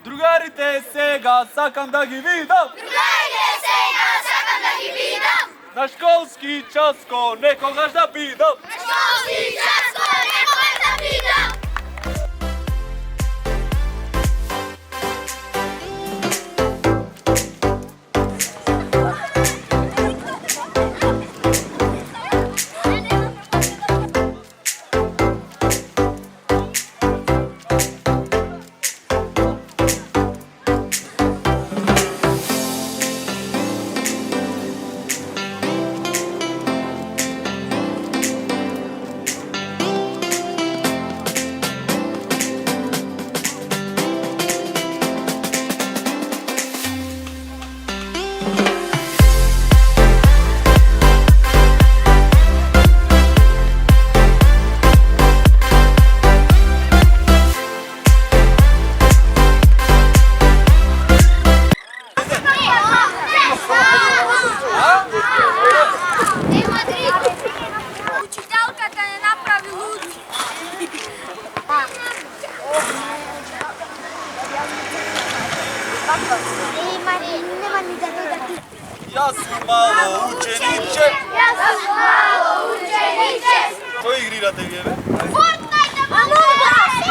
Drugarite Sega, sakam da gi vidam. Drugarite Sega, sakam da gi vidam. Na školski časko nekogaš da pidam. Na školski časko nekogaš da pidam. Učiteljka da ne napravi ludi. Ja sam malo učeniče. Ko igrirate vjeve? Fortnite, Among Us!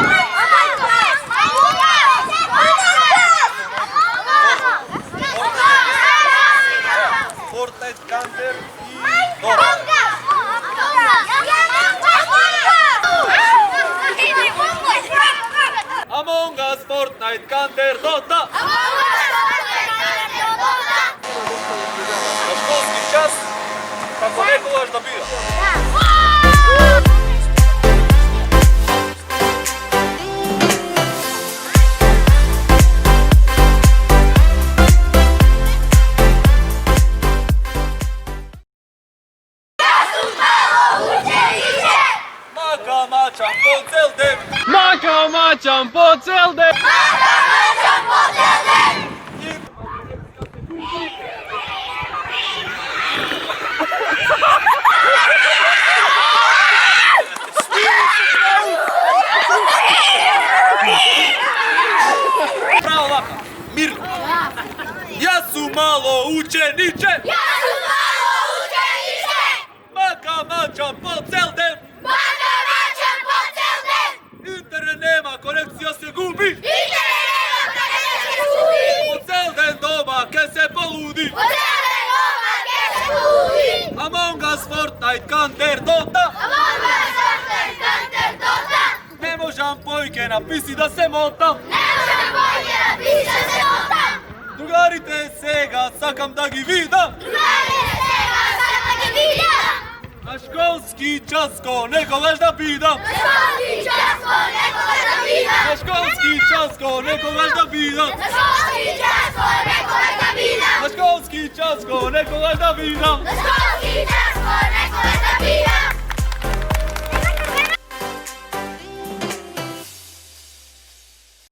Fortnite, Counter i Dota. Among Us, Fortnite, Counter, Dota. Na školski čas kako nekogaš da bira. Maka mačam po cel den. Maka mačam po cel den. Pravo ovako, mirno. Ja su malo učeniče. Maka mačam po cel den. Internet nema, konekcija se gubi. Po cel den doma, ke se poludi. Among Us, Fortnite, Counter, Dota. Ne možam pojke napisi da se motam. Drugarite Sega, sakam da gi vidam. Na školski časko nekogaš da pidam. Na školski časko nekogaš da pidam. Na školski časko nekogaš da pidam. Na školski časko nekogaš da pidam. Na školski